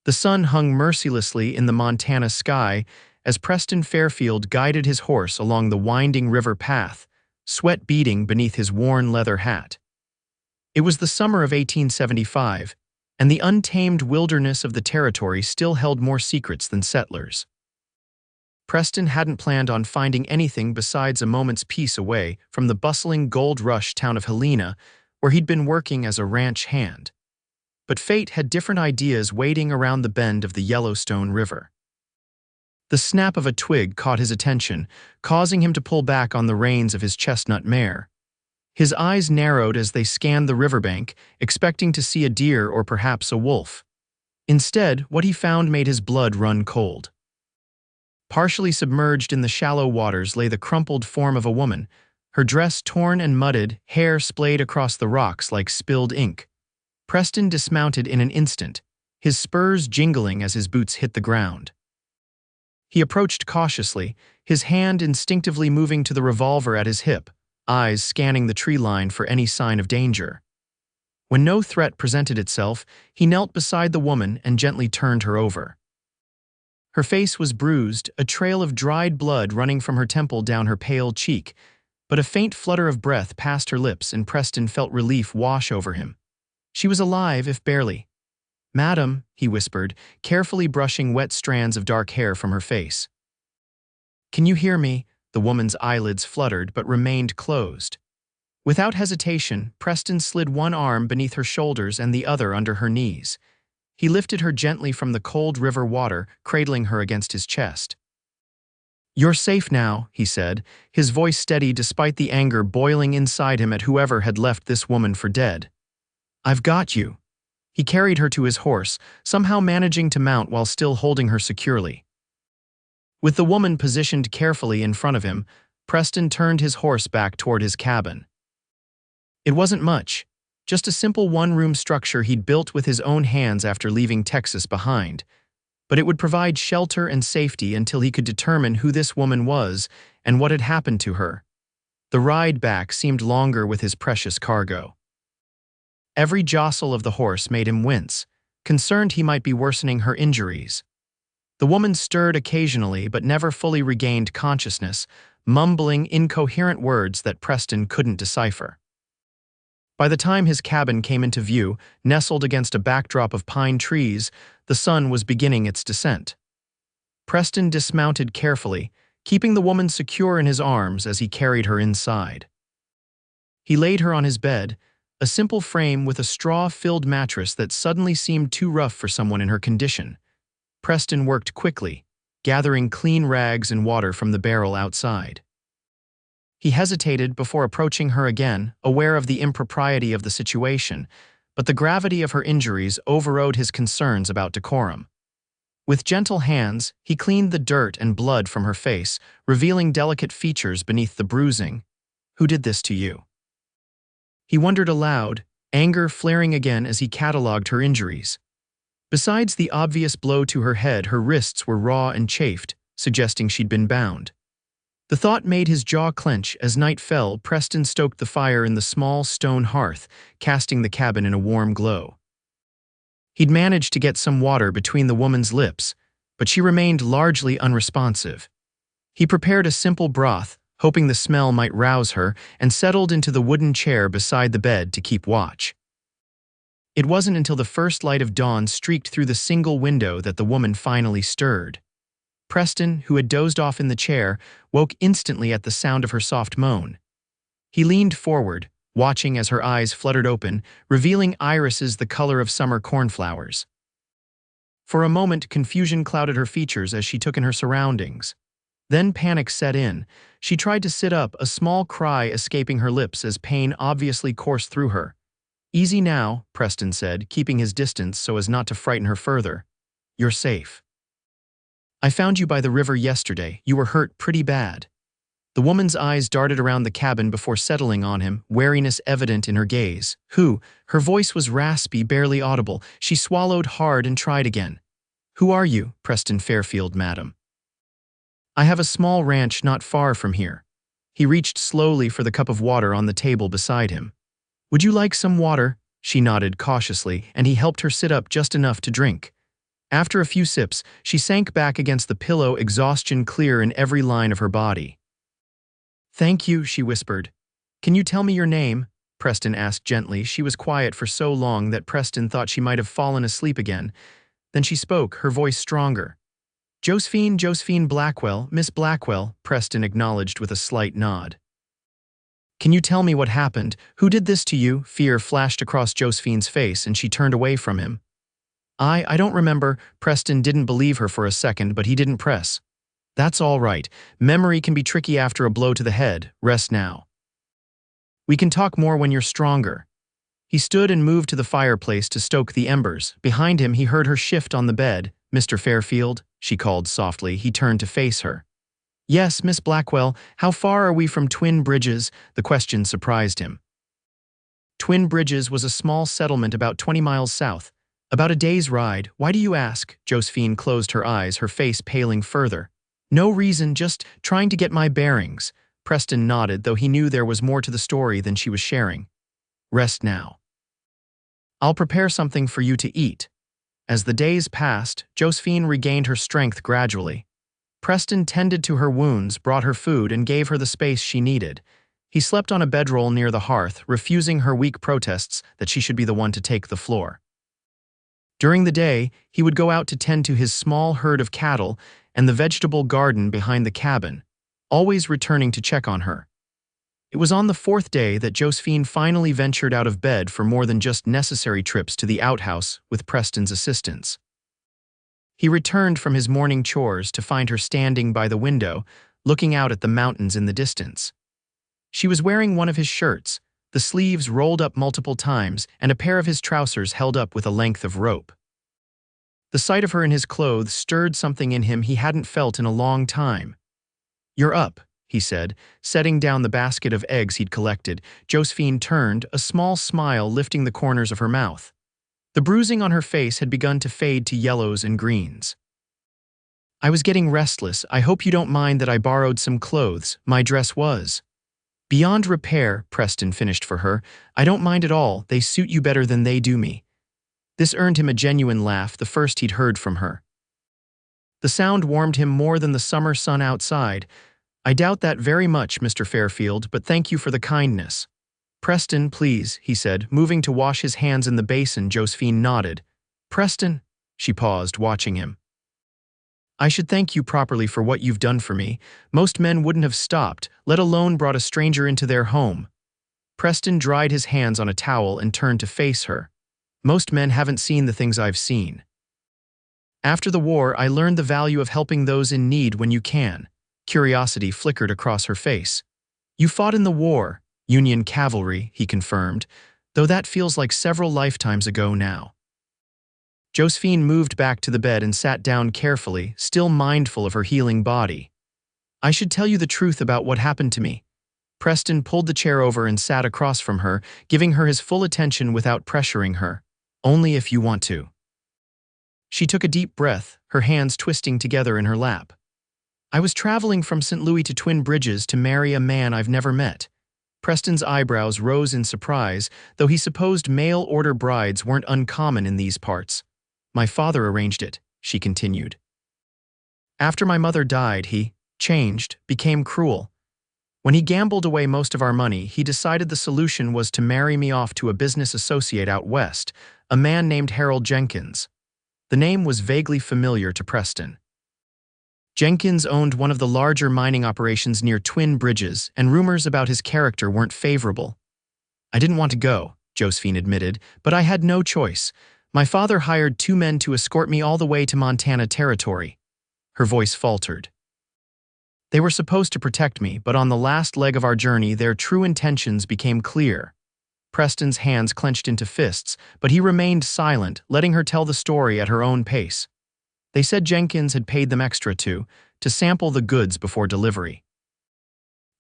The sun hung mercilessly in the Montana sky as Preston Fairfield guided his horse along the winding river path, sweat beading beneath his worn leather hat. It was the summer of 1875, and the untamed wilderness of the territory still held more secrets than settlers. Preston hadn't planned on finding anything besides a moment's peace away from the bustling gold rush town of Helena, where he'd been working as a ranch hand. But fate had different ideas waiting around the bend of the Yellowstone River. The snap of a twig caught his attention, causing him to pull back on the reins of his chestnut mare. His eyes narrowed as they scanned the riverbank, expecting to see a deer or perhaps a wolf. Instead, what he found made his blood run cold. Partially submerged in the shallow waters lay the crumpled form of a woman, her dress torn and mudded, hair splayed across the rocks like spilled ink. Preston dismounted in an instant, his spurs jingling as his boots hit the ground. He approached cautiously, his hand instinctively moving to the revolver at his hip, eyes scanning the tree line for any sign of danger. When no threat presented itself, he knelt beside the woman and gently turned her over. Her face was bruised, a trail of dried blood running from her temple down her pale cheek, but a faint flutter of breath passed her lips and Preston felt relief wash over him. She was alive, if barely. "Madam," he whispered, carefully brushing wet strands of dark hair from her face. "Can you hear me?" The woman's eyelids fluttered but remained closed. Without hesitation, Preston slid one arm beneath her shoulders and the other under her knees. He lifted her gently from the cold river water, cradling her against his chest. "You're safe now," he said, his voice steady despite the anger boiling inside him at whoever had left this woman for dead. "I've got you." He carried her to his horse, somehow managing to mount while still holding her securely. With the woman positioned carefully in front of him, Preston turned his horse back toward his cabin. It wasn't much, just a simple one-room structure he'd built with his own hands after leaving Texas behind, but it would provide shelter and safety until he could determine who this woman was and what had happened to her. The ride back seemed longer with his precious cargo. Every jostle of the horse made him wince, concerned he might be worsening her injuries. The woman stirred occasionally but never fully regained consciousness, mumbling incoherent words that Preston couldn't decipher. By the time his cabin came into view, nestled against a backdrop of pine trees, the sun was beginning its descent. Preston dismounted carefully, keeping the woman secure in his arms as he carried her inside. He laid her on his bed, a simple frame with a straw-filled mattress that suddenly seemed too rough for someone in her condition. Preston worked quickly, gathering clean rags and water from the barrel outside. He hesitated before approaching her again, aware of the impropriety of the situation, but the gravity of her injuries overrode his concerns about decorum. With gentle hands, he cleaned the dirt and blood from her face, revealing delicate features beneath the bruising. "Who did this to you?" He wondered aloud, anger flaring again as he catalogued her injuries. Besides the obvious blow to her head, her wrists were raw and chafed, suggesting she'd been bound. The thought made his jaw clench. As night fell, Preston stoked the fire in the small stone hearth, casting the cabin in a warm glow. He'd managed to get some water between the woman's lips, but she remained largely unresponsive. He prepared a simple broth, hoping the smell might rouse her, and settled into the wooden chair beside the bed to keep watch. It wasn't until the first light of dawn streaked through the single window that the woman finally stirred. Preston, who had dozed off in the chair, woke instantly at the sound of her soft moan. He leaned forward, watching as her eyes fluttered open, revealing irises the color of summer cornflowers. For a moment, confusion clouded her features as she took in her surroundings. Then panic set in. She tried to sit up, a small cry escaping her lips as pain obviously coursed through her. "Easy now," Preston said, keeping his distance so as not to frighten her further. "You're safe. I found you by the river yesterday. You were hurt pretty bad." The woman's eyes darted around the cabin before settling on him, wariness evident in her gaze. "Who?" Her voice was raspy, barely audible. She swallowed hard and tried again. "Who are you?" "Preston Fairfield, madam. I have a small ranch not far from here." He reached slowly for the cup of water on the table beside him. "Would you like some water?" She nodded cautiously, and he helped her sit up just enough to drink. After a few sips, she sank back against the pillow, exhaustion clear in every line of her body. "Thank you," she whispered. "Can you tell me your name?" Preston asked gently. She was quiet for so long that Preston thought she might have fallen asleep again. Then she spoke, her voice stronger. Josephine Blackwell, Miss Blackwell," Preston acknowledged with a slight nod. "Can you tell me what happened? Who did this to you?" Fear flashed across Josephine's face and she turned away from him. I don't remember." Preston didn't believe her for a second, but he didn't press. "That's all right. Memory can be tricky after a blow to the head. Rest now. We can talk more when you're stronger." He stood and moved to the fireplace to stoke the embers. Behind him, he heard her shift on the bed. "Mr. Fairfield," she called softly. He turned to face her. "Yes, Miss Blackwell. How far are we from Twin Bridges?" The question surprised him. Twin Bridges was a small settlement about 20 miles south. "About a day's ride. Why do you ask?" Josephine closed her eyes, her face paling further. "No reason, just trying to get my bearings." Preston nodded, though he knew there was more to the story than she was sharing. "Rest now. I'll prepare something for you to eat." As the days passed, Josephine regained her strength gradually. Preston tended to her wounds, brought her food, and gave her the space she needed. He slept on a bedroll near the hearth, refusing her weak protests that she should be the one to take the floor. During the day, he would go out to tend to his small herd of cattle and the vegetable garden behind the cabin, always returning to check on her. It was on the fourth day that Josephine finally ventured out of bed for more than just necessary trips to the outhouse with Preston's assistance. He returned from his morning chores to find her standing by the window, looking out at the mountains in the distance. She was wearing one of his shirts, the sleeves rolled up multiple times, and a pair of his trousers held up with a length of rope. The sight of her in his clothes stirred something in him he hadn't felt in a long time. "You're up," he said, setting down the basket of eggs he'd collected. Josephine turned, a small smile lifting the corners of her mouth. The bruising on her face had begun to fade to yellows and greens. "I was getting restless. I hope you don't mind that I borrowed some clothes. My dress was beyond repair," Preston finished for her. "I don't mind at all. They suit you better than they do me." This earned him a genuine laugh, the first he'd heard from her. The sound warmed him more than the summer sun outside. "I doubt that very much, Mr. Fairfield, but thank you for the kindness." "Preston, please," he said, moving to wash his hands in the basin. Josephine nodded. "Preston?" She paused, watching him. "I should thank you properly for what you've done for me. Most men wouldn't have stopped, let alone brought a stranger into their home." Preston dried his hands on a towel and turned to face her. "Most men haven't seen the things I've seen. After the war, I learned the value of helping those in need when you can." Curiosity flickered across her face. "You fought in the war, Union cavalry," he confirmed, "though that feels like several lifetimes ago now." Josephine moved back to the bed and sat down carefully, still mindful of her healing body. "I should tell you the truth about what happened to me." Preston pulled the chair over and sat across from her, giving her his full attention without pressuring her. "Only if you want to." She took a deep breath, her hands twisting together in her lap. "I was traveling from St. Louis to Twin Bridges to marry a man I've never met." Preston's eyebrows rose in surprise, though he supposed mail-order brides weren't uncommon in these parts. "My father arranged it," she continued. "After my mother died, he changed, became cruel. When he gambled away most of our money, he decided the solution was to marry me off to a business associate out west, a man named Harold Jenkins." The name was vaguely familiar to Preston. Jenkins owned one of the larger mining operations near Twin Bridges, and rumors about his character weren't favorable. "I didn't want to go," Josephine admitted, "but I had no choice. My father hired 2 men to escort me all the way to Montana Territory." Her voice faltered. "They were supposed to protect me, but on the last leg of our journey, their true intentions became clear." Preston's hands clenched into fists, but he remained silent, letting her tell the story at her own pace. "They said Jenkins had paid them extra to sample the goods before delivery."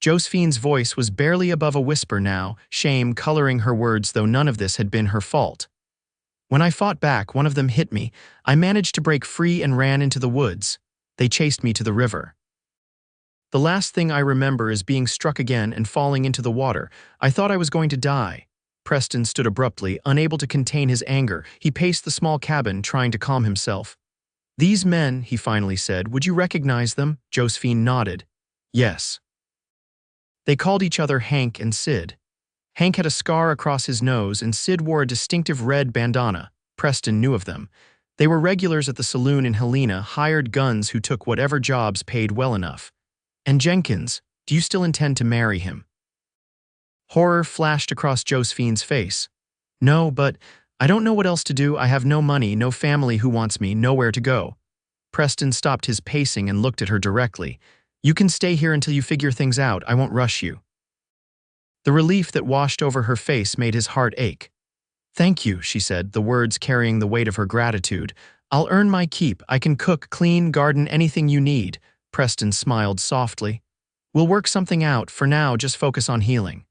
Josephine's voice was barely above a whisper now, shame coloring her words, though none of this had been her fault. "When I fought back, one of them hit me. I managed to break free and ran into the woods. They chased me to the river. The last thing I remember is being struck again and falling into the water. I thought I was going to die." Preston stood abruptly, unable to contain his anger. He paced the small cabin, trying to calm himself. "These men," he finally said, "would you recognize them?" Josephine nodded. "Yes." They called each other Hank and Sid. Hank had a scar across his nose and Sid wore a distinctive red bandana. Preston knew of them. They were regulars at the saloon in Helena, hired guns who took whatever jobs paid well enough. "And Jenkins, do you still intend to marry him?" Horror flashed across Josephine's face. "No, but I don't know what else to do. I have no money, no family who wants me, nowhere to go." Preston stopped his pacing and looked at her directly. "You can stay here until you figure things out. I won't rush you." The relief that washed over her face made his heart ache. "Thank you," she said, the words carrying the weight of her gratitude. "I'll earn my keep. I can cook, clean, garden, anything you need." Preston smiled softly. "We'll work something out. For now, just focus on healing."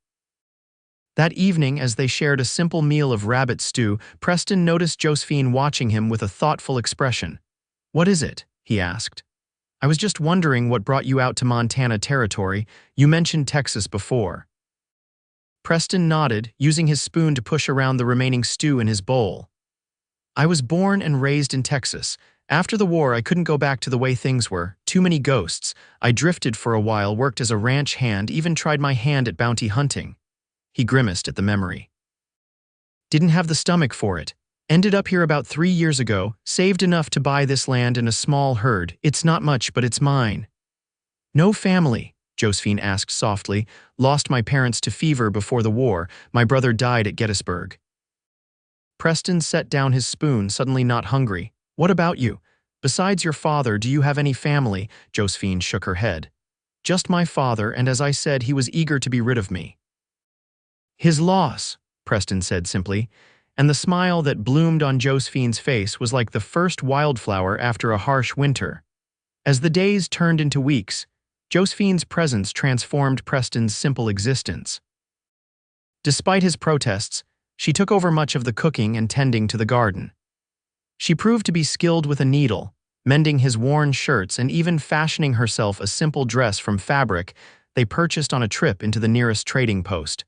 That evening, as they shared a simple meal of rabbit stew, Preston noticed Josephine watching him with a thoughtful expression. "What is it?" he asked. "I was just wondering what brought you out to Montana territory. You mentioned Texas before." Preston nodded, using his spoon to push around the remaining stew in his bowl. "I was born and raised in Texas. After the war, I couldn't go back to the way things were. Too many ghosts. I drifted for a while, worked as a ranch hand, even tried my hand at bounty hunting." He grimaced at the memory. "Didn't have the stomach for it. Ended up here about 3 years ago, saved enough to buy this land and a small herd. It's not much, but it's mine." "No family?" Josephine asked softly. "Lost my parents to fever before the war. My brother died at Gettysburg." Preston set down his spoon, suddenly not hungry. "What about you? Besides your father, do you have any family?" Josephine shook her head. "Just my father, and as I said, he was eager to be rid of me." "His loss," Preston said simply, and the smile that bloomed on Josephine's face was like the first wildflower after a harsh winter. As the days turned into weeks, Josephine's presence transformed Preston's simple existence. Despite his protests, she took over much of the cooking and tending to the garden. She proved to be skilled with a needle, mending his worn shirts and even fashioning herself a simple dress from fabric they purchased on a trip into the nearest trading post.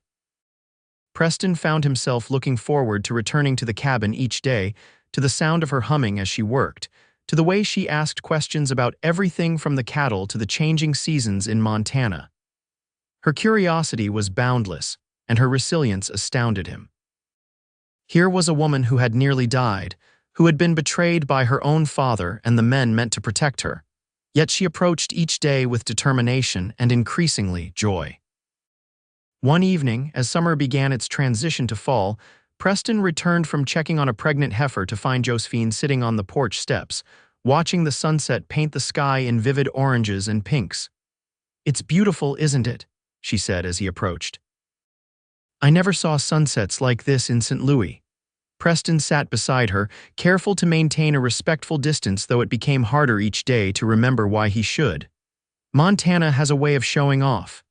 Preston found himself looking forward to returning to the cabin each day, to the sound of her humming as she worked, to the way she asked questions about everything from the cattle to the changing seasons in Montana. Her curiosity was boundless, and her resilience astounded him. Here was a woman who had nearly died, who had been betrayed by her own father and the men meant to protect her, yet she approached each day with determination and increasingly joy. One evening, as summer began its transition to fall, Preston returned from checking on a pregnant heifer to find Josephine sitting on the porch steps, watching the sunset paint the sky in vivid oranges and pinks. "It's beautiful, isn't it?" she said as he approached. "I never saw sunsets like this in St. Louis." Preston sat beside her, careful to maintain a respectful distance, though it became harder each day to remember why he should. Montana has a way of showing off.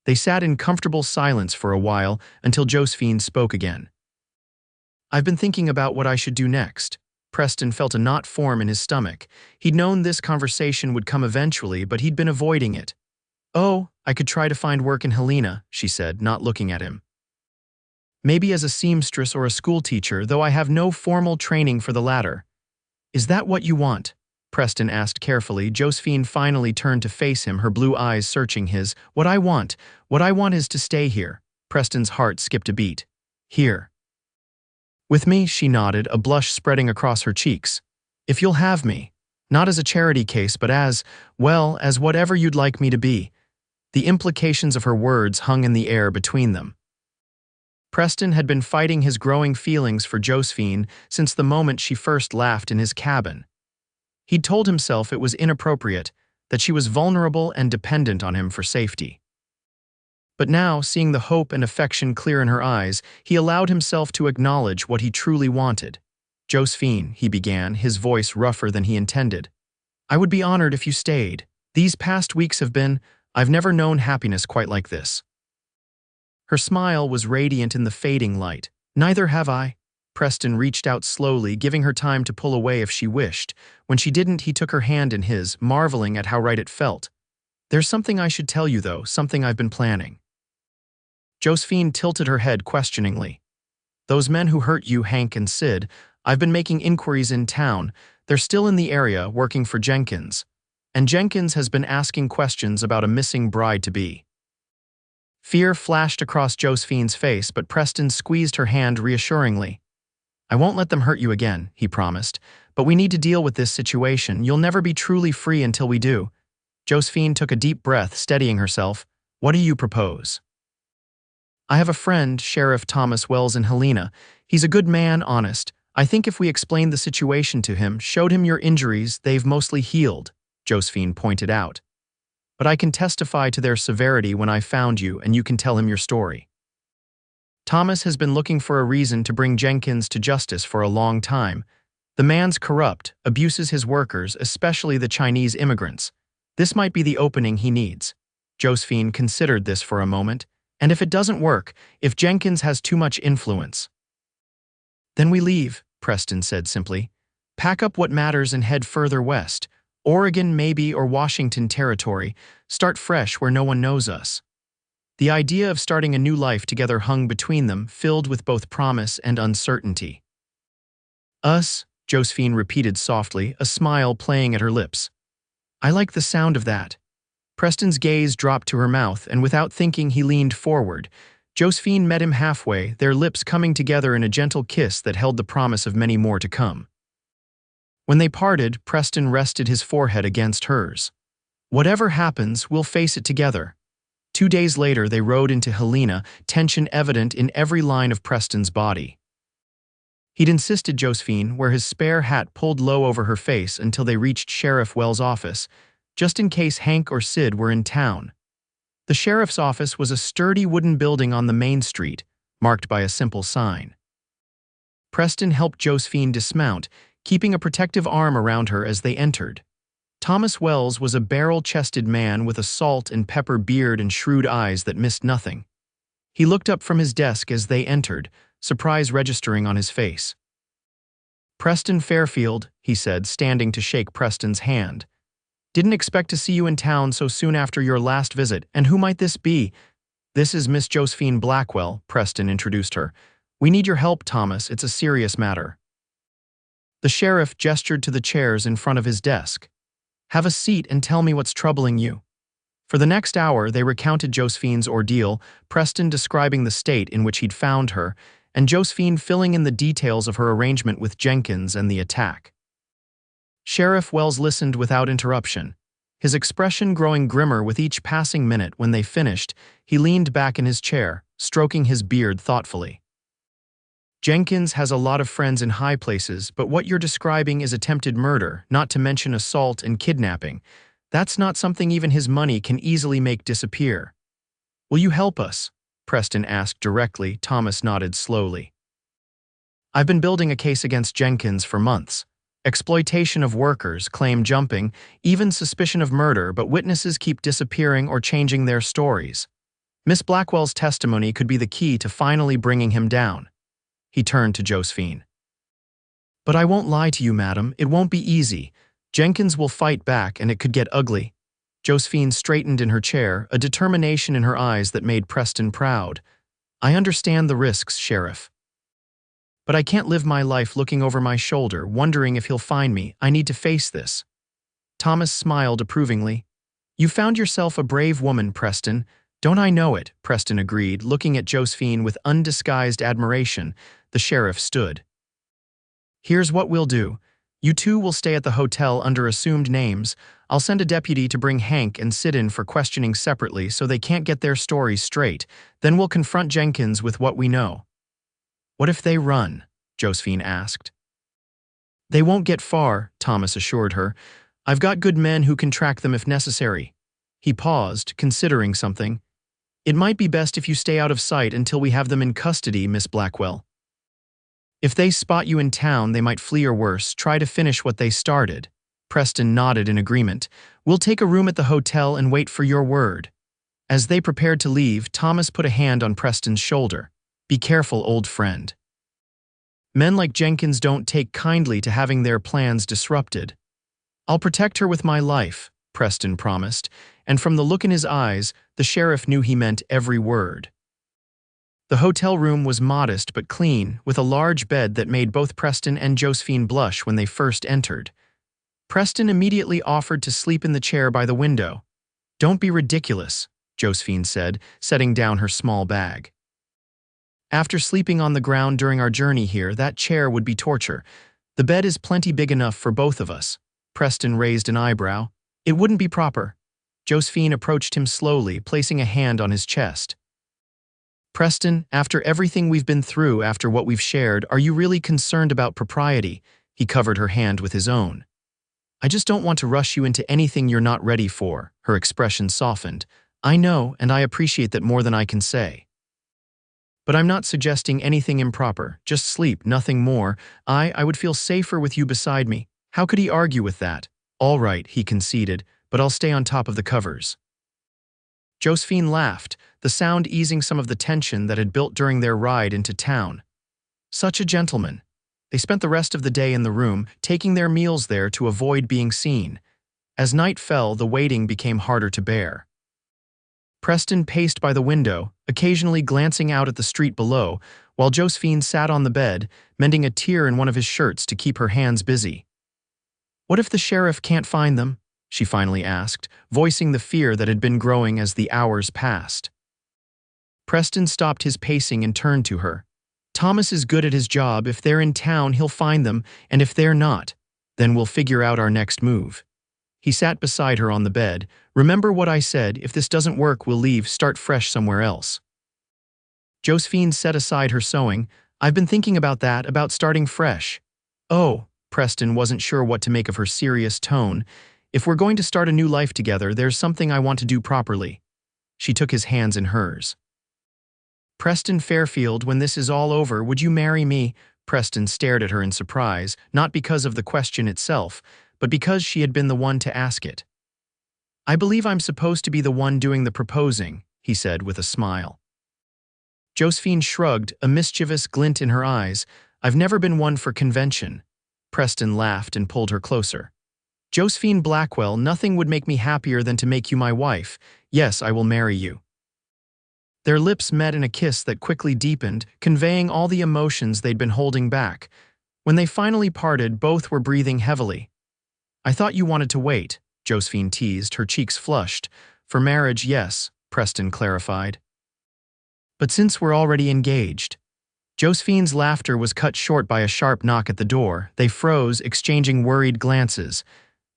They sat in comfortable silence for a while until Josephine spoke again. "I've been thinking about what I should do next." Preston felt a knot form in his stomach. He'd known this conversation would come eventually, but he'd been avoiding it. "Oh, I could try to find work in Helena," she said, not looking at him. "Maybe as a seamstress or a schoolteacher, though I have no formal training for the latter." "Is that what you want?" Preston asked carefully. Josephine finally turned to face him, her blue eyes searching his. What I want is to stay here." Preston's heart skipped a beat. "Here." "With me," she nodded, a blush spreading across her cheeks. "If you'll have me. Not as a charity case, but as, well, as whatever you'd like me to be." The implications of her words hung in the air between them. Preston had been fighting his growing feelings for Josephine since the moment she first laughed in his cabin. He'd told himself it was inappropriate, that she was vulnerable and dependent on him for safety. But now, seeing the hope and affection clear in her eyes, he allowed himself to acknowledge what he truly wanted. "Josephine," he began, his voice rougher than he intended. "I would be honored if you stayed. These past weeks have been, I've never known happiness quite like this." Her smile was radiant in the fading light. "Neither have I." Preston reached out slowly, giving her time to pull away if she wished. When she didn't, he took her hand in his, marveling at how right it felt. "There's something I should tell you, though, something I've been planning." Josephine tilted her head questioningly. "Those men who hurt you, Hank and Sid, I've been making inquiries in town. They're still in the area working for Jenkins, and Jenkins has been asking questions about a missing bride-to-be. Fear flashed across Josephine's face, but Preston squeezed her hand reassuringly. "I won't let them hurt you again," he promised, "but we need to deal with this situation. You'll never be truly free until we do." Josephine took a deep breath, steadying herself. "What do you propose?" "I have a friend, Sheriff Thomas Wells in Helena. He's a good man, honest. I think if we explained the situation to him, showed him your injuries, they've mostly healed," Josephine pointed out. "But I can testify to their severity when I found you, and you can tell him your story." Thomas has been looking for a reason to bring Jenkins to justice for a long time. The man's corrupt, abuses his workers, especially the Chinese immigrants. This might be the opening he needs. Josephine considered this for a moment. And if it doesn't work, if Jenkins has too much influence? "Then we leave," Preston said simply. "Pack up what matters and head further west. Oregon maybe, or Washington territory. Start fresh where no one knows us." The idea of starting a new life together hung between them, filled with both promise and uncertainty. "Us," Josephine repeated softly, a smile playing at her lips. "I like the sound of that." Preston's gaze dropped to her mouth, and without thinking he leaned forward. Josephine met him halfway, their lips coming together in a gentle kiss that held the promise of many more to come. When they parted, Preston rested his forehead against hers. "Whatever happens, we'll face it together." 2 days later, they rode into Helena, tension evident in every line of Preston's body. He'd insisted Josephine wear his spare hat pulled low over her face until they reached Sheriff Wells' office, just in case Hank or Sid were in town. The sheriff's office was a sturdy wooden building on the main street, marked by a simple sign. Preston helped Josephine dismount, keeping a protective arm around her as they entered. Thomas Wells was a barrel-chested man with a salt and pepper beard and shrewd eyes that missed nothing. He looked up from his desk as they entered, surprise registering on his face. "Preston Fairfield," he said, standing to shake Preston's hand. "Didn't expect to see you in town so soon after your last visit, and who might this be?" "This is Miss Josephine Blackwell," Preston introduced her. "We need your help, Thomas. It's a serious matter." The sheriff gestured to the chairs in front of his desk. "Have a seat and tell me what's troubling you." For the next hour, they recounted Josephine's ordeal, Preston describing the state in which he'd found her, and Josephine filling in the details of her arrangement with Jenkins and the attack. Sheriff Wells listened without interruption, his expression growing grimmer with each passing minute. When they finished, he leaned back in his chair, stroking his beard thoughtfully. "Jenkins has a lot of friends in high places, but what you're describing is attempted murder, not to mention assault and kidnapping. That's not something even his money can easily make disappear." "Will you help us?" Preston asked directly. Thomas nodded slowly. "I've been building a case against Jenkins for months. Exploitation of workers, claim jumping, even suspicion of murder, but witnesses keep disappearing or changing their stories. Miss Blackwell's testimony could be the key to finally bringing him down." He turned to Josephine. "But I won't lie to you, madam, it won't be easy. Jenkins will fight back, and it could get ugly." Josephine straightened in her chair, a determination in her eyes that made Preston proud. "I understand the risks, Sheriff. But I can't live my life looking over my shoulder, wondering if he'll find me. I need to face this." Thomas smiled approvingly. "You found yourself a brave woman, Preston. Don't I know it?" Preston agreed, looking at Josephine with undisguised admiration. The sheriff stood. "Here's what we'll do. You two will stay at the hotel under assumed names. I'll send a deputy to bring Hank and Sid in for questioning separately so they can't get their stories straight. Then we'll confront Jenkins with what we know." "What if they run?" Josephine asked. "They won't get far," Thomas assured her. "I've got good men who can track them if necessary." He paused, considering something. "It might be best if you stay out of sight until we have them in custody, Miss Blackwell. If they spot you in town, they might flee or worse, try to finish what they started." Preston nodded in agreement. "We'll take a room at the hotel and wait for your word." As they prepared to leave, Thomas put a hand on Preston's shoulder. "Be careful, old friend. Men like Jenkins don't take kindly to having their plans disrupted." "I'll protect her with my life," Preston promised, and from the look in his eyes, the sheriff knew he meant every word. The hotel room was modest but clean, with a large bed that made both Preston and Josephine blush when they first entered. Preston immediately offered to sleep in the chair by the window. "Don't be ridiculous," Josephine said, setting down her small bag. "After sleeping on the ground during our journey here, that chair would be torture. The bed is plenty big enough for both of us." Preston raised an eyebrow. "It wouldn't be proper." Josephine approached him slowly, placing a hand on his chest. "Preston, after everything we've been through, after what we've shared, are you really concerned about propriety?" He covered her hand with his own. "I just don't want to rush you into anything you're not ready for." Her expression softened. "I know, and I appreciate that more than I can say. But I'm not suggesting anything improper. Just sleep, nothing more. I would feel safer with you beside me." How could he argue with that? "All right," he conceded, "but I'll stay on top of the covers." Josephine laughed, the sound easing some of the tension that had built during their ride into town. Such a gentleman. They spent the rest of the day in the room, taking their meals there to avoid being seen. As night fell, the waiting became harder to bear. Preston paced by the window, occasionally glancing out at the street below, while Josephine sat on the bed, mending a tear in one of his shirts to keep her hands busy. "What if the sheriff can't find them?" she finally asked, voicing the fear that had been growing as the hours passed. Preston stopped his pacing and turned to her. "Thomas is good at his job. If they're in town, he'll find them, and if they're not, then we'll figure out our next move." He sat beside her on the bed. "Remember what I said, if this doesn't work, we'll leave, start fresh somewhere else." Josephine set aside her sewing. "I've been thinking about that, about starting fresh." "Oh," Preston wasn't sure what to make of her serious tone. "If we're going to start a new life together, there's something I want to do properly." She took his hands in hers. "Preston Fairfield, when this is all over, would you marry me?" Preston stared at her in surprise, not because of the question itself, but because she had been the one to ask it. "I believe I'm supposed to be the one doing the proposing," he said with a smile. Josephine shrugged, a mischievous glint in her eyes. "I've never been one for convention." Preston laughed and pulled her closer. "Josephine Blackwell, nothing would make me happier than to make you my wife. Yes, I will marry you." Their lips met in a kiss that quickly deepened, conveying all the emotions they'd been holding back. When they finally parted, both were breathing heavily. "I thought you wanted to wait," Josephine teased, her cheeks flushed. "For marriage, yes," Preston clarified. "But since we're already engaged." Josephine's laughter was cut short by a sharp knock at the door. They froze, exchanging worried glances.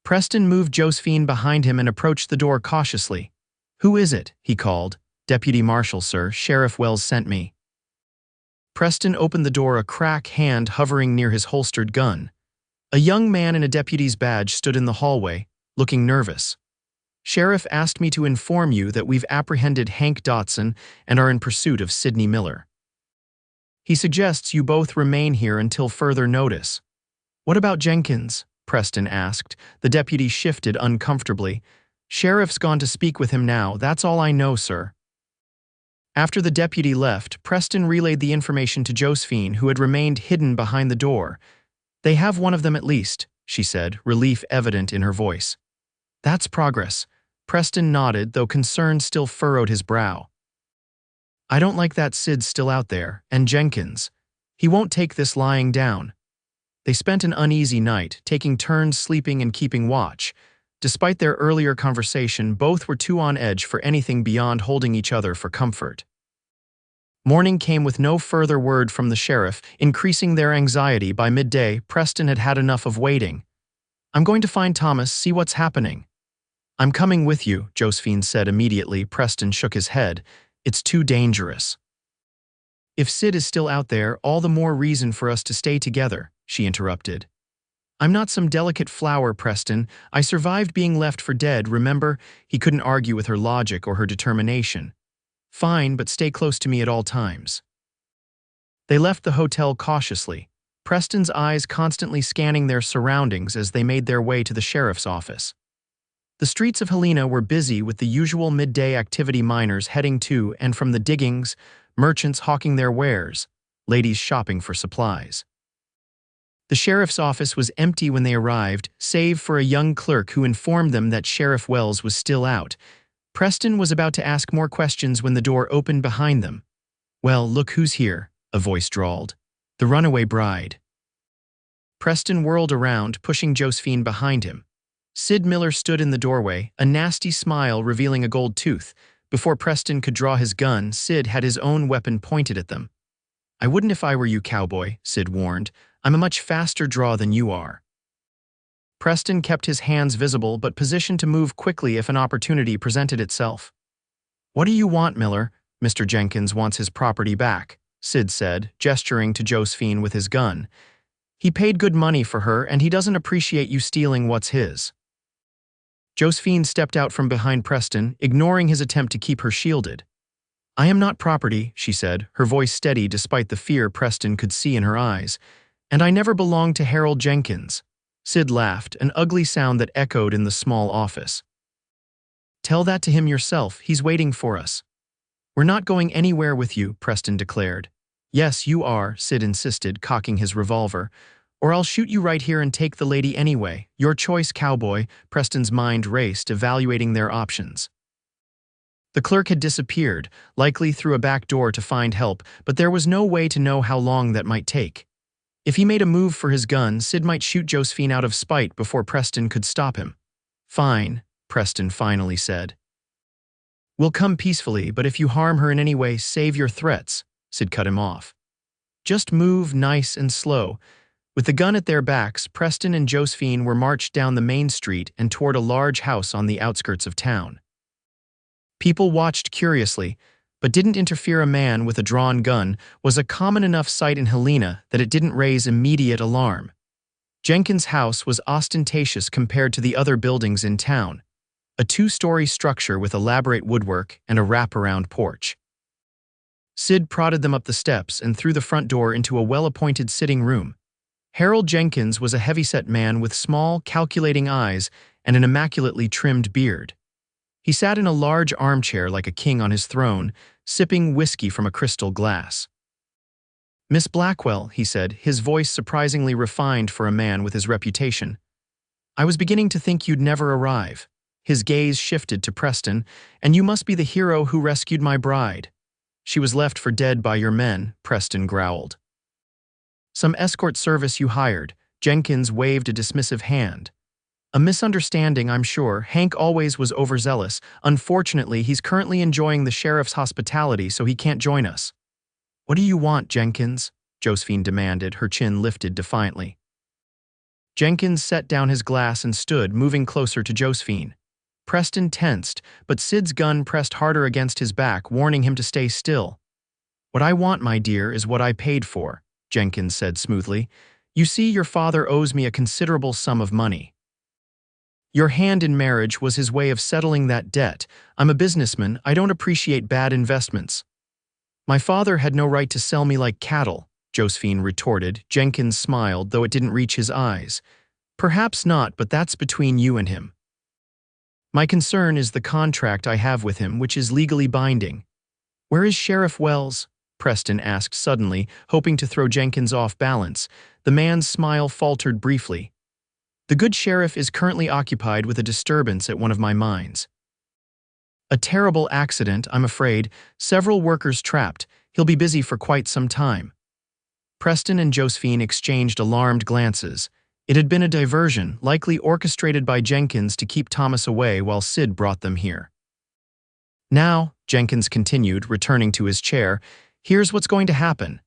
Preston moved Josephine behind him and approached the door cautiously. "Who is it?" he called. "Deputy Marshal, sir. Sheriff Wells sent me." Preston opened the door, a crack, hand hovering near his holstered gun. A young man in a deputy's badge stood in the hallway, looking nervous. "Sheriff asked me to inform you that we've apprehended Hank Dotson and are in pursuit of Sidney Miller. He suggests you both remain here until further notice." "What about Jenkins?" Preston asked. The deputy shifted uncomfortably. "Sheriff's gone to speak with him now. That's all I know, sir." After the deputy left, Preston relayed the information to Josephine, who had remained hidden behind the door. "They have one of them at least," she said, relief evident in her voice. "That's progress." Preston nodded, though concern still furrowed his brow. "I don't like that Sid's still out there, and Jenkins. He won't take this lying down." They spent an uneasy night, taking turns sleeping and keeping watch. Despite their earlier conversation, both were too on edge for anything beyond holding each other for comfort. Morning came with no further word from the sheriff, increasing their anxiety. By midday, Preston had had enough of waiting. "I'm going to find Thomas, see what's happening." "I'm coming with you," Josephine said immediately. Preston shook his head. "It's too dangerous." "If Sid is still out there, all the more reason for us to stay together," she interrupted. "I'm not some delicate flower, Preston. I survived being left for dead, remember?" He couldn't argue with her logic or her determination. "Fine, but stay close to me at all times." They left the hotel cautiously, Preston's eyes constantly scanning their surroundings as they made their way to the sheriff's office. The streets of Helena were busy with the usual midday activity, miners heading to and from the diggings, merchants hawking their wares, ladies shopping for supplies. The sheriff's office was empty when they arrived, save for a young clerk who informed them that Sheriff Wells was still out. Preston was about to ask more questions when the door opened behind them. "Well, look who's here," a voice drawled. "The runaway bride." Preston whirled around, pushing Josephine behind him. Sid Miller stood in the doorway, a nasty smile revealing a gold tooth. Before Preston could draw his gun, Sid had his own weapon pointed at them. "I wouldn't if I were you, Cowboy," Sid warned. "I'm a much faster draw than you are." Preston kept his hands visible but positioned to move quickly if an opportunity presented itself. "What do you want, Miller?" "Mr. Jenkins wants his property back," Sid said, gesturing to Josephine with his gun. "He paid good money for her, and he doesn't appreciate you stealing what's his." Josephine stepped out from behind Preston, ignoring his attempt to keep her shielded. "I am not property," she said, her voice steady despite the fear Preston could see in her eyes. "And I never belonged to Harold Jenkins." Sid laughed, an ugly sound that echoed in the small office. "Tell that to him yourself, he's waiting for us." "We're not going anywhere with you," Preston declared. "Yes, you are," Sid insisted, cocking his revolver. "Or I'll shoot you right here and take the lady anyway. Your choice, Cowboy." Preston's mind raced, evaluating their options. The clerk had disappeared, likely through a back door to find help, but there was no way to know how long that might take. If he made a move for his gun, Sid might shoot Josephine out of spite before Preston could stop him. "Fine," Preston finally said. "We'll come peacefully, but if you harm her in any way, save your threats," Sid cut him off. "Just move nice and slow." With the gun at their backs, Preston and Josephine were marched down the main street and toward a large house on the outskirts of town. People watched curiously, but didn't interfere. A man with a drawn gun was a common enough sight in Helena that it didn't raise immediate alarm. Jenkins' house was ostentatious compared to the other buildings in town, a two-story structure with elaborate woodwork and a wraparound porch. Sid prodded them up the steps and through the front door into a well-appointed sitting room. Harold Jenkins was a heavyset man with small, calculating eyes and an immaculately trimmed beard. He sat in a large armchair like a king on his throne, sipping whiskey from a crystal glass. "Miss Blackwell," he said, his voice surprisingly refined for a man with his reputation. "I was beginning to think you'd never arrive." His gaze shifted to Preston. "And you must be the hero who rescued my bride." "She was left for dead by your men," Preston growled. "Some escort service you hired." Jenkins waved a dismissive hand. "A misunderstanding, I'm sure. Hank always was overzealous. Unfortunately, he's currently enjoying the sheriff's hospitality, so he can't join us." "What do you want, Jenkins?" Josephine demanded, her chin lifted defiantly. Jenkins set down his glass and stood, moving closer to Josephine. Preston tensed, but Sid's gun pressed harder against his back, warning him to stay still. "What I want, my dear, is what I paid for," Jenkins said smoothly. "You see, your father owes me a considerable sum of money. Your hand in marriage was his way of settling that debt. I'm a businessman. I don't appreciate bad investments." "My father had no right to sell me like cattle," Josephine retorted. Jenkins smiled, though it didn't reach his eyes. "Perhaps not, but that's between you and him. My concern is the contract I have with him, which is legally binding." "Where is Sheriff Wells?" Preston asked suddenly, hoping to throw Jenkins off balance. The man's smile faltered briefly. "The good sheriff is currently occupied with a disturbance at one of my mines. A terrible accident, I'm afraid. Several workers trapped. He'll be busy for quite some time." Preston and Josephine exchanged alarmed glances. It had been a diversion, likely orchestrated by Jenkins to keep Thomas away while Sid brought them here. "Now," Jenkins continued, returning to his chair, "here's what's going to happen.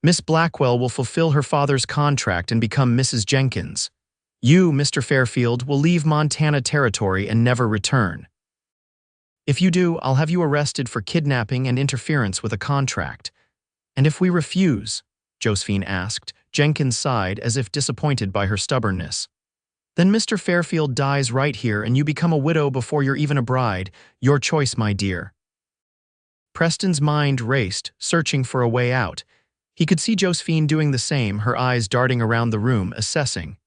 Miss Blackwell will fulfill her father's contract and become Mrs. Jenkins. You, Mr. Fairfield, will leave Montana Territory and never return. If you do, I'll have you arrested for kidnapping and interference with a contract." "And if we refuse?" Josephine asked. Jenkins sighed, as if disappointed by her stubbornness. "Then Mr. Fairfield dies right here and you become a widow before you're even a bride. Your choice, my dear." Preston's mind raced, searching for a way out. He could see Josephine doing the same, her eyes darting around the room, assessing.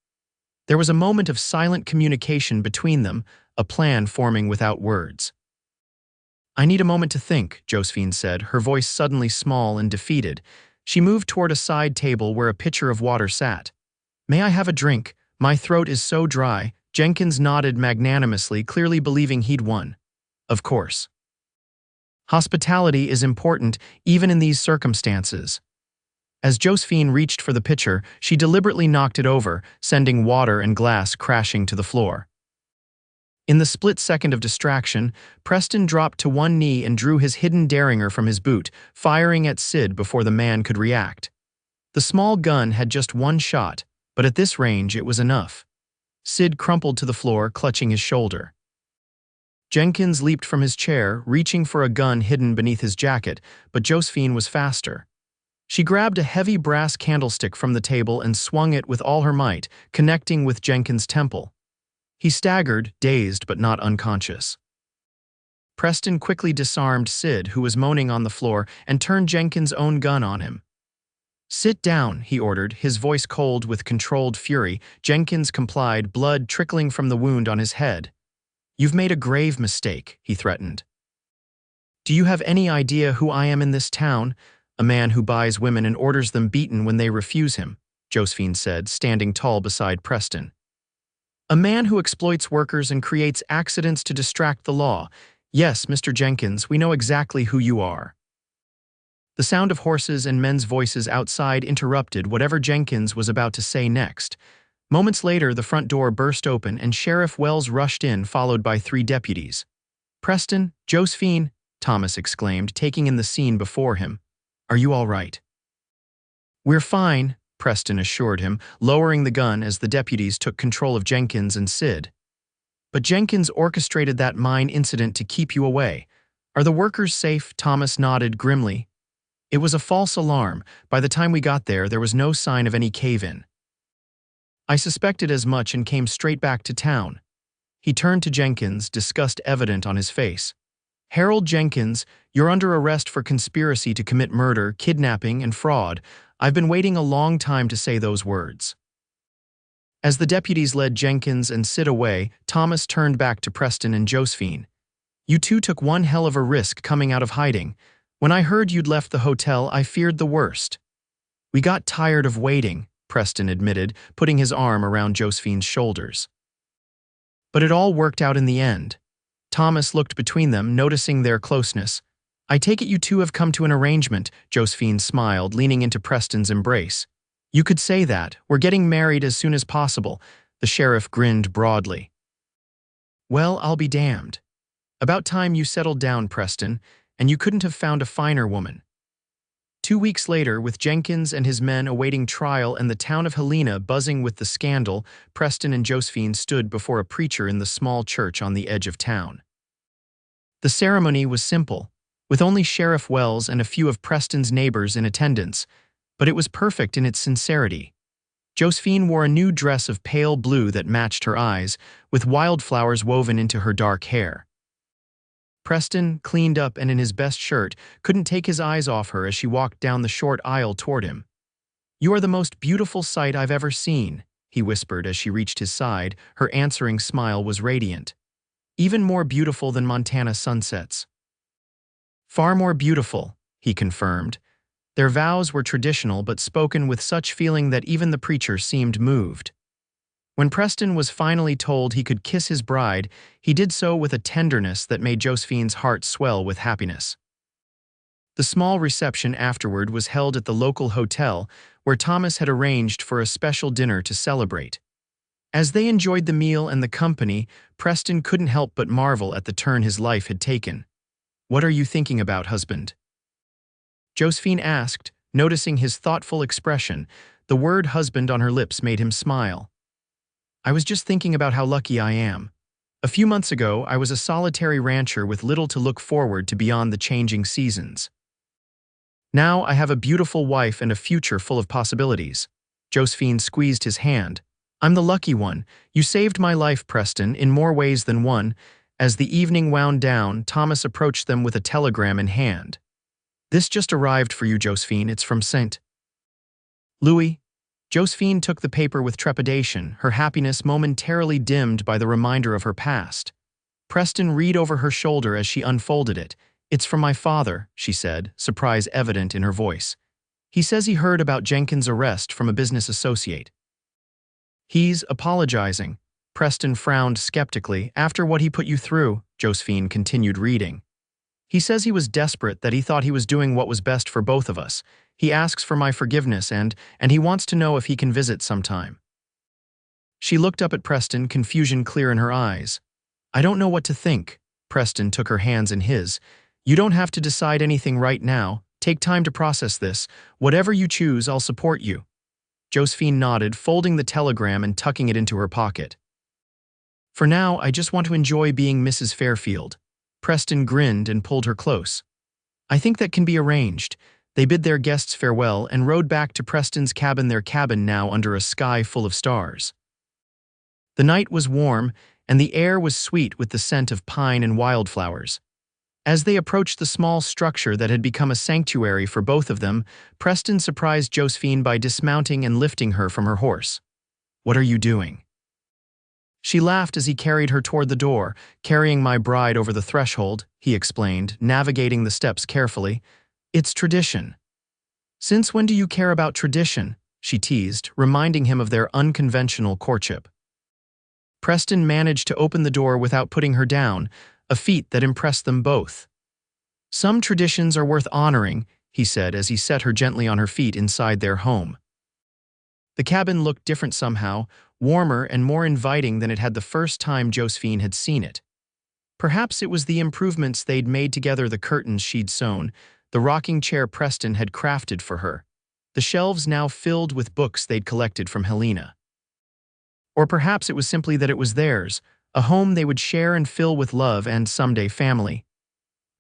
There was a moment of silent communication between them, a plan forming without words. "I need a moment to think," Josephine said, her voice suddenly small and defeated. She moved toward a side table where a pitcher of water sat. "May I have a drink? My throat is so dry." Jenkins nodded magnanimously, clearly believing he'd won. "Of course. Hospitality is important, even in these circumstances." As Josephine reached for the pitcher, she deliberately knocked it over, sending water and glass crashing to the floor. In the split second of distraction, Preston dropped to one knee and drew his hidden derringer from his boot, firing at Sid before the man could react. The small gun had just one shot, but at this range it was enough. Sid crumpled to the floor, clutching his shoulder. Jenkins leaped from his chair, reaching for a gun hidden beneath his jacket, but Josephine was faster. She grabbed a heavy brass candlestick from the table and swung it with all her might, connecting with Jenkins' temple. He staggered, dazed but not unconscious. Preston quickly disarmed Sid, who was moaning on the floor, and turned Jenkins' own gun on him. "Sit down," he ordered, his voice cold with controlled fury. Jenkins complied, blood trickling from the wound on his head. "You've made a grave mistake," he threatened. "Do you have any idea who I am in this town? A man who buys women and orders them beaten when they refuse him," Josephine said, standing tall beside Preston. "A man who exploits workers and creates accidents to distract the law. Yes, Mr. Jenkins, we know exactly who you are." The sound of horses and men's voices outside interrupted whatever Jenkins was about to say next. Moments later, the front door burst open and Sheriff Wells rushed in, followed by 3 deputies. "Preston, Josephine," Thomas exclaimed, taking in the scene before him. "Are you all right?" "We're fine," Preston assured him, lowering the gun as the deputies took control of Jenkins and Sid. "But Jenkins orchestrated that mine incident to keep you away. Are the workers safe?" Thomas nodded grimly. "It was a false alarm. By the time we got there, there was no sign of any cave-in. I suspected as much and came straight back to town." He turned to Jenkins, disgust evident on his face. "Harold Jenkins, you're under arrest for conspiracy to commit murder, kidnapping, and fraud. I've been waiting a long time to say those words." As the deputies led Jenkins and Sid away, Thomas turned back to Preston and Josephine. "You two took one hell of a risk coming out of hiding. When I heard you'd left the hotel, I feared the worst." "We got tired of waiting," Preston admitted, putting his arm around Josephine's shoulders. "But it all worked out in the end." Thomas looked between them, noticing their closeness. "I take it you two have come to an arrangement," Josephine smiled, leaning into Preston's embrace. "You could say that. We're getting married as soon as possible." The sheriff grinned broadly. "Well, I'll be damned. About time you settled down, Preston, and you couldn't have found a finer woman." 2 weeks later, with Jenkins and his men awaiting trial and the town of Helena buzzing with the scandal, Preston and Josephine stood before a preacher in the small church on the edge of town. The ceremony was simple, with only Sheriff Wells and a few of Preston's neighbors in attendance, but it was perfect in its sincerity. Josephine wore a new dress of pale blue that matched her eyes, with wildflowers woven into her dark hair. Preston, cleaned up and in his best shirt, couldn't take his eyes off her as she walked down the short aisle toward him. "You are the most beautiful sight I've ever seen," he whispered as she reached his side. Her answering smile was radiant. "Even more beautiful than Montana sunsets." "Far more beautiful," he confirmed. Their vows were traditional but spoken with such feeling that even the preacher seemed moved. When Preston was finally told he could kiss his bride, he did so with a tenderness that made Josephine's heart swell with happiness. The small reception afterward was held at the local hotel, where Thomas had arranged for a special dinner to celebrate. As they enjoyed the meal and the company, Preston couldn't help but marvel at the turn his life had taken. "What are you thinking about, husband?" Josephine asked, noticing his thoughtful expression. The word husband on her lips made him smile. "I was just thinking about how lucky I am. A few months ago, I was a solitary rancher with little to look forward to beyond the changing seasons. Now I have a beautiful wife and a future full of possibilities." Josephine squeezed his hand. "I'm the lucky one. You saved my life, Preston, in more ways than one." As the evening wound down, Thomas approached them with a telegram in hand. "This just arrived for you, Josephine. It's from St. Louis." Josephine took the paper with trepidation, her happiness momentarily dimmed by the reminder of her past. Preston read over her shoulder as she unfolded it. "It's from my father," she said, surprise evident in her voice. "He says he heard about Jenkins' arrest from a business associate. He's apologizing." Preston frowned skeptically. "After what he put you through," Josephine continued reading. He says he was desperate, that he thought he was doing what was best for both of us. He asks for my forgiveness and he wants to know if he can visit sometime." She looked up at Preston, confusion clear in her eyes. "I don't know what to think." Preston took her hands in his. "You don't have to decide anything right now. Take time to process this. Whatever you choose, I'll support you." Josephine nodded, folding the telegram and tucking it into her pocket. "For now, I just want to enjoy being Mrs. Fairfield." Preston grinned and pulled her close. "I think that can be arranged." They bid their guests farewell and rode back to Preston's cabin, their cabin now under a sky full of stars. The night was warm, and the air was sweet with the scent of pine and wildflowers. As they approached the small structure that had become a sanctuary for both of them, Preston surprised Josephine by dismounting and lifting her from her horse. "What are you doing?" She laughed as he carried her toward the door. "Carrying my bride over the threshold," he explained, navigating the steps carefully. "It's tradition." "Since when do you care about tradition?" she teased, reminding him of their unconventional courtship. Preston managed to open the door without putting her down, a feat that impressed them both. "Some traditions are worth honoring," he said as he set her gently on her feet inside their home. The cabin looked different somehow, warmer and more inviting than it had the first time Josephine had seen it. Perhaps it was the improvements they'd made together, the curtains she'd sewn, the rocking chair Preston had crafted for her, the shelves now filled with books they'd collected from Helena. Or perhaps it was simply that it was theirs, a home they would share and fill with love and someday family.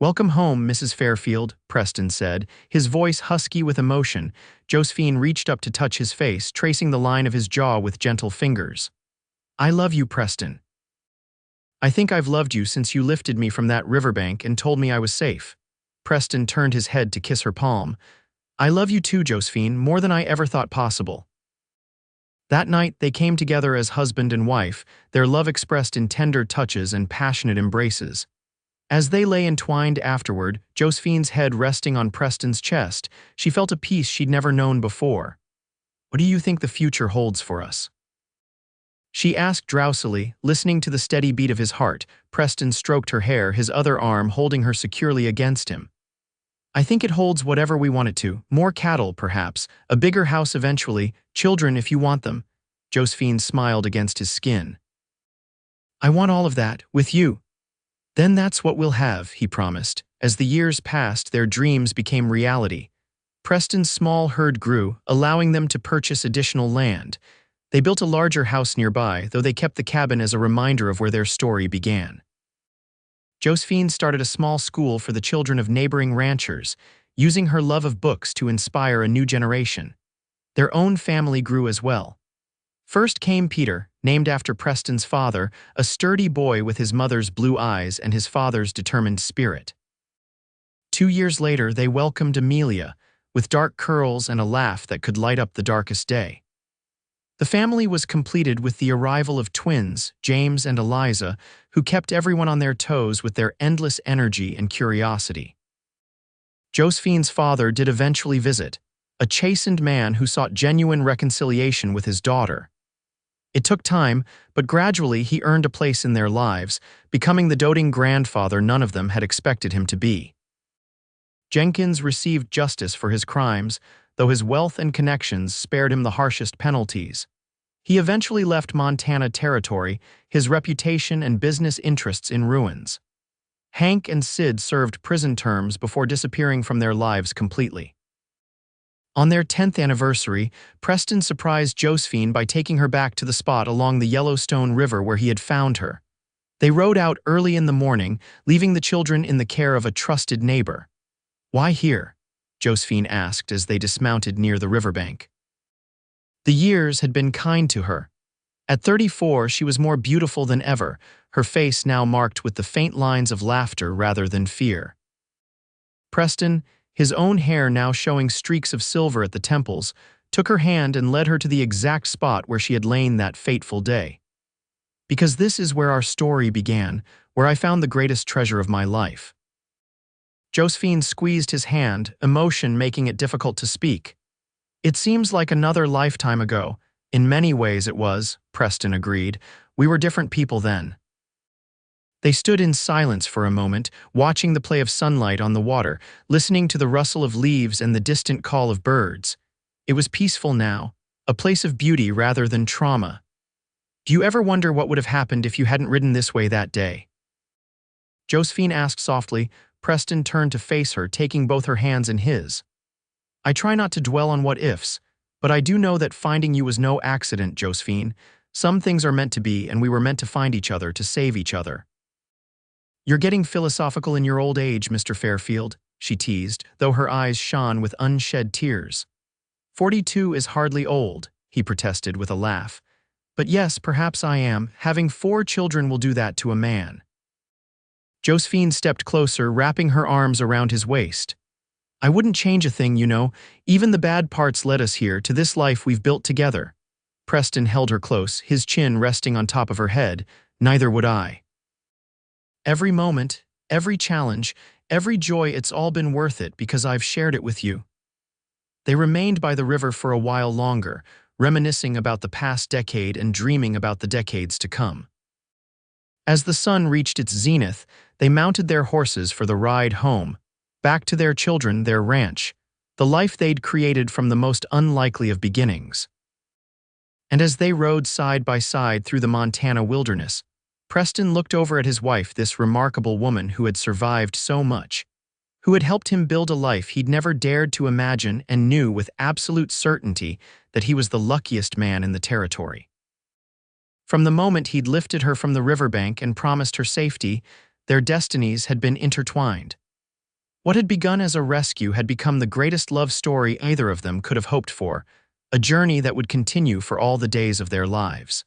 "Welcome home, Mrs. Fairfield," Preston said, his voice husky with emotion. Josephine reached up to touch his face, tracing the line of his jaw with gentle fingers. "I love you, Preston. I think I've loved you since you lifted me from that riverbank and told me I was safe." Preston turned his head to kiss her palm. "I love you too, Josephine, more than I ever thought possible." That night, they came together as husband and wife, their love expressed in tender touches and passionate embraces. As they lay entwined afterward, Josephine's head resting on Preston's chest, she felt a peace she'd never known before. "What do you think the future holds for us?" she asked drowsily, listening to the steady beat of his heart. Preston stroked her hair, his other arm holding her securely against him. "I think it holds whatever we want it to. More cattle, perhaps. A bigger house eventually. Children if you want them." Josephine smiled against his skin. "I want all of that, with you." "Then that's what we'll have," he promised. As the years passed, their dreams became reality. Preston's small herd grew, allowing them to purchase additional land. They built a larger house nearby, though they kept the cabin as a reminder of where their story began. Josephine started a small school for the children of neighboring ranchers, using her love of books to inspire a new generation. Their own family grew as well. First came Peter, named after Preston's father, a sturdy boy with his mother's blue eyes and his father's determined spirit. 2 years later, they welcomed Amelia, with dark curls and a laugh that could light up the darkest day. The family was completed with the arrival of twins, James and Eliza, who kept everyone on their toes with their endless energy and curiosity. Josephine's father did eventually visit, a chastened man who sought genuine reconciliation with his daughter. It took time, but gradually he earned a place in their lives, becoming the doting grandfather none of them had expected him to be. Jenkins received justice for his crimes, though his wealth and connections spared him the harshest penalties. He eventually left Montana Territory, his reputation and business interests in ruins. Hank and Sid served prison terms before disappearing from their lives completely. On their 10th anniversary, Preston surprised Josephine by taking her back to the spot along the Yellowstone River where he had found her. They rode out early in the morning, leaving the children in the care of a trusted neighbor. "Why here?" Josephine asked as they dismounted near the riverbank. The years had been kind to her. At 34, she was more beautiful than ever, her face now marked with the faint lines of laughter rather than fear. Preston, his own hair now showing streaks of silver at the temples, took her hand and led her to the exact spot where she had lain that fateful day. "Because this is where our story began, where I found the greatest treasure of my life." Josephine squeezed his hand, emotion making it difficult to speak. "It seems like another lifetime ago. In many ways it was," Preston agreed. "We were different people then." They stood in silence for a moment, watching the play of sunlight on the water, listening to the rustle of leaves and the distant call of birds. It was peaceful now, a place of beauty rather than trauma. Do you ever wonder what would have happened if you hadn't ridden this way that day? Josephine asked softly. Preston turned to face her, taking both her hands in his. I try not to dwell on what ifs, but I do know that finding you was no accident, Josephine. Some things are meant to be, and we were meant to find each other, to save each other. You're getting philosophical in your old age, Mr. Fairfield, she teased, though her eyes shone with unshed tears. 42 is hardly old, he protested with a laugh. But yes, perhaps I am. Having 4 children will do that to a man. Josephine stepped closer, wrapping her arms around his waist. I wouldn't change a thing, you know. Even the bad parts led us here, to this life we've built together. Preston held her close, his chin resting on top of her head. Neither would I. Every moment, every challenge, every joy, it's all been worth it because I've shared it with you. They remained by the river for a while longer, reminiscing about the past decade and dreaming about the decades to come. As the sun reached its zenith, they mounted their horses for the ride home, back to their children, their ranch, the life they'd created from the most unlikely of beginnings. And as they rode side by side through the Montana wilderness, Preston looked over at his wife, this remarkable woman who had survived so much, who had helped him build a life he'd never dared to imagine, and knew with absolute certainty that he was the luckiest man in the territory. From the moment he'd lifted her from the riverbank and promised her safety, their destinies had been intertwined. What had begun as a rescue had become the greatest love story either of them could have hoped for, a journey that would continue for all the days of their lives.